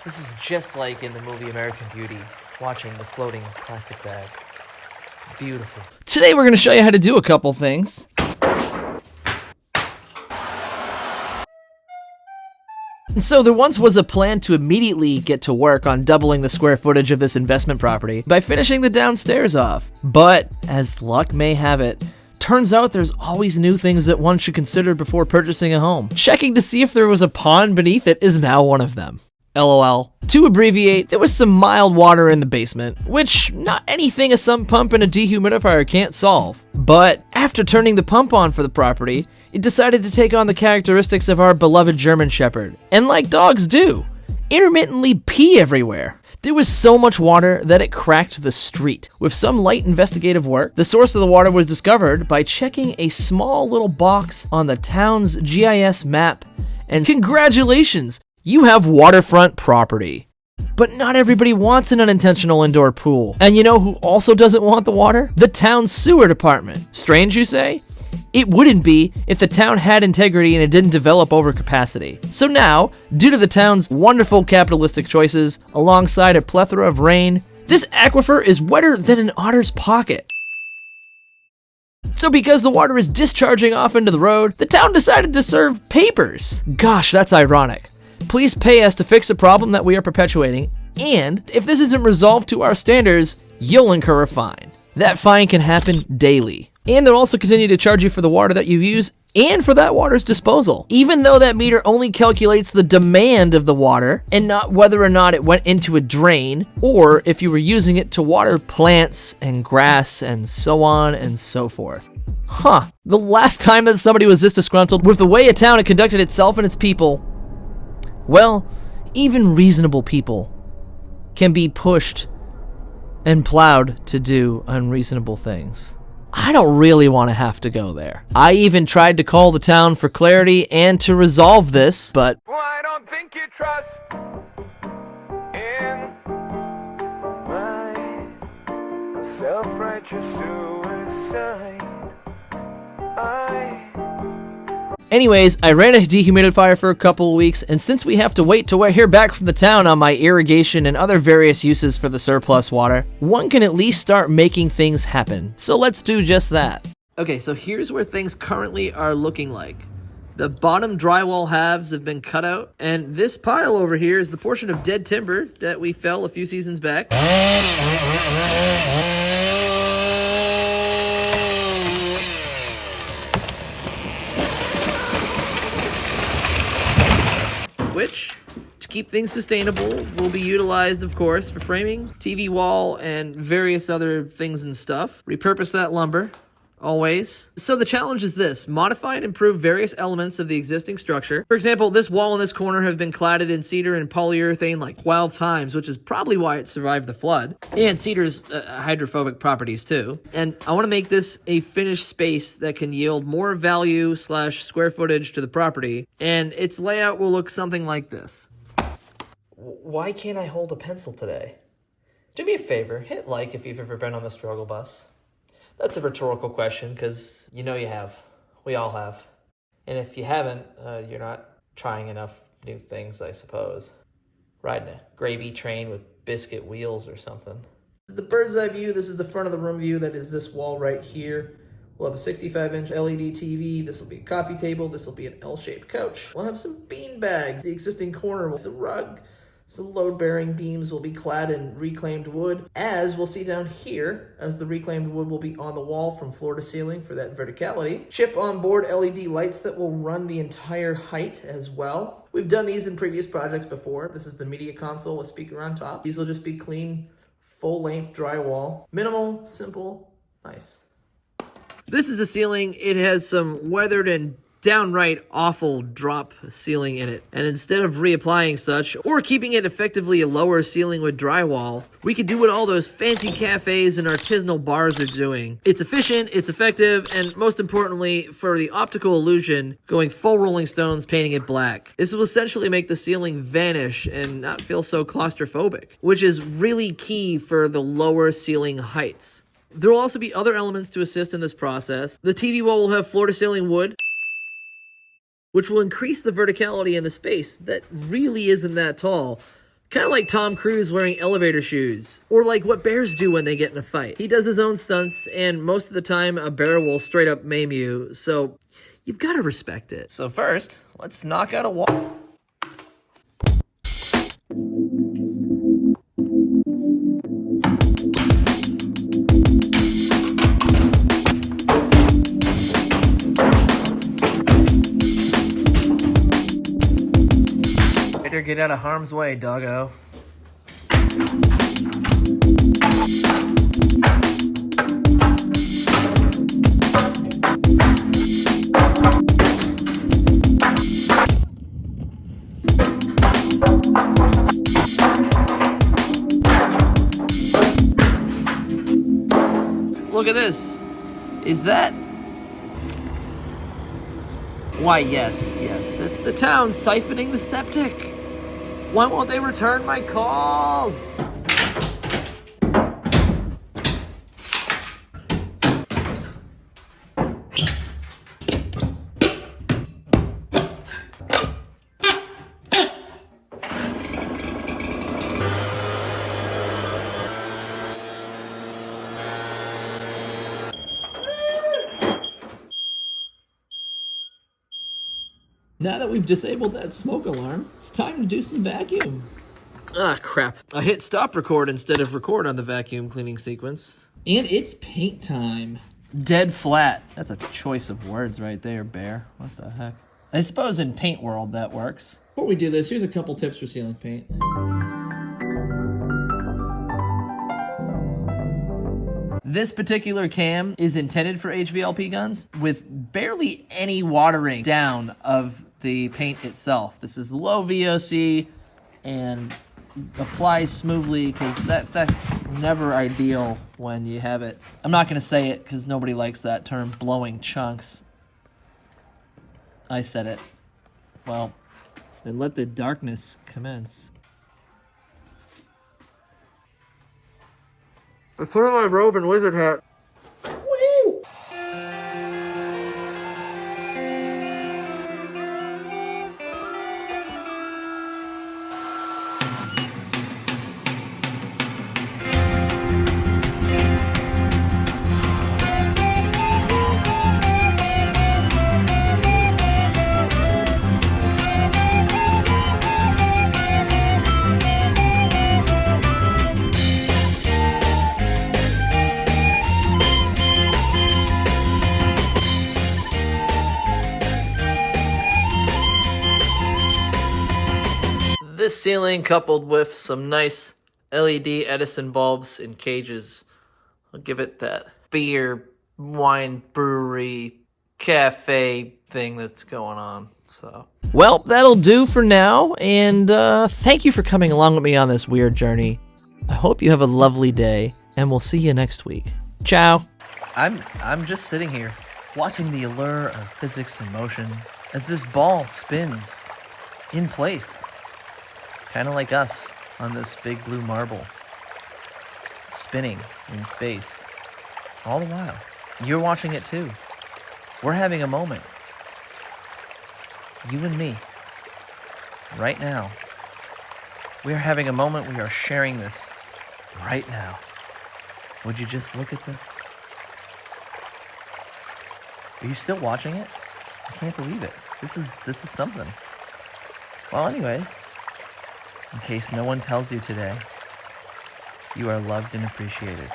This is just like in the movie American Beauty, watching the floating plastic bag. Beautiful. Today we're going to show you how to do a couple things. And so there once was a plan to immediately get to work on doubling the square footage of this investment property by finishing the downstairs off. But, as luck may have it, turns out there's always new things that one should consider before purchasing a home. Checking to see if there was a pond beneath it is now one of them. LOL. To abbreviate, there was some mild water in the basement, which not anything a sump pump and a dehumidifier can't solve. But after turning the pump on for the property, it decided to take on the characteristics of our beloved German Shepherd, and like dogs do, intermittently pee everywhere. There was so much water that it cracked the street. With some light investigative work, the source of the water was discovered by checking a small little box on the town's GIS map. And congratulations, you have waterfront property. But not everybody wants an unintentional indoor pool. And you know who also doesn't want the water? The town's sewer department. Strange, you say? It wouldn't be if the town had integrity and it didn't develop overcapacity. So now, due to the town's wonderful capitalistic choices, alongside a plethora of rain, this aquifer is wetter than an otter's pocket. So because the water is discharging off into the road, the town decided to serve papers. Gosh, that's ironic. Please pay us to fix a problem that we are perpetuating, and if this isn't resolved to our standards, you'll incur a fine. That fine can happen daily. And they'll also continue to charge you for the water that you use and for that water's disposal, even though that meter only calculates the demand of the water and not whether or not it went into a drain or if you were using it to water plants and grass and so on and so forth. Huh, the last time that somebody was this disgruntled with the way a town had conducted itself and its people, well, even reasonable people can be pushed and plowed to do unreasonable things. I don't really want to have to go there. I even tried to call the town for clarity and to resolve this, but Well, I don't think you trust in my self-righteous suicide. anyways, I ran a dehumidifier for a couple of weeks, and since we have to wait till I hear back from the town on my irrigation and other various uses for the surplus water, one can at least start making things happen. So let's do just that. Okay, so here's where things currently are looking like. The bottom drywall halves have been cut out, and this pile over here is the portion of dead timber that we fell a few seasons back. Which, to keep things sustainable, will be utilized, of course, for framing, TV wall, and various other things and stuff. Repurpose that lumber. Always. So the challenge is this: modify and improve various elements of the existing structure. For example, this wall in this corner have been cladded in cedar and polyurethane like 12 times, which is probably why it survived the flood. And cedar's hydrophobic properties too. And I want to make this a finished space that can yield more value / square footage to the property. And its layout will look something like this. Why can't I hold a pencil today? Do me a favor, hit like if you've ever been on the struggle bus. That's a rhetorical question, because you know you have. We all have. And if you haven't, you're not trying enough new things, I suppose. Riding a gravy train with biscuit wheels or something. This is the bird's eye view. This is the front of the room view. That is this wall right here. We'll have a 65-inch LED TV. This will be a coffee table. This will be an L-shaped couch. We'll have some bean bags. The existing corner will be a rug. Some load-bearing beams will be clad in reclaimed wood, as we'll see down here, as the reclaimed wood will be on the wall from floor to ceiling for that verticality. Chip on-board LED lights that will run the entire height as well. We've done these in previous projects before. This is the media console with speaker on top. These will just be clean, full-length drywall. Minimal, simple, nice. This is a ceiling. It has some weathered and downright awful drop ceiling in it. And instead of reapplying such, or keeping it effectively a lower ceiling with drywall, we could do what all those fancy cafes and artisanal bars are doing. It's efficient, it's effective, and most importantly, for the optical illusion, going full Rolling Stones, painting it black. This will essentially make the ceiling vanish and not feel so claustrophobic, which is really key for the lower ceiling heights. There will also be other elements to assist in this process. The TV wall will have floor-to-ceiling wood, which will increase the verticality in the space that really isn't that tall Kind of like Tom Cruise wearing elevator shoes, or like what bears do when they get in a fight. He does his own stunts, and most of the time, a bear will straight up maim you, so you've got to respect it. So first, let's knock out a wall. Better get out of harm's way, doggo. Look at this. Is that? Why, yes. It's the town siphoning the septic. Why won't they return my calls? Now that we've disabled that smoke alarm, it's time to do some vacuum. Ah, crap. I hit stop record instead of record on the vacuum cleaning sequence. And it's paint time. Dead flat. That's a choice of words right there, Bear. What the heck? I suppose in paint world that works. Before we do this, here's a couple tips for sealing paint. This particular cam is intended for HVLP guns with barely any watering down of the paint itself. This is low VOC and applies smoothly because that's never ideal when you have it. I'm not going to say it because nobody likes that term, blowing chunks. I said it. Well, then let the darkness commence. I put on my robe and wizard hat. Woo! This ceiling, coupled with some nice LED Edison bulbs in cages, I'll give it that beer, wine, brewery, cafe thing that's going on. So, well, that'll do for now, and thank you for coming along with me on this weird journey. I hope you have a lovely day, and we'll see you next week. Ciao. I'm just sitting here, watching the allure of physics and motion as this ball spins in place. Kind of like us on this big blue marble, spinning in space. All the while, you're watching it too. We're having a moment. You and me, right now. We are having a moment. We are sharing this right now. Would you just look at this? Are you still watching it? I can't believe it. This is something. Well, anyways, in case no one tells you today, you are loved and appreciated.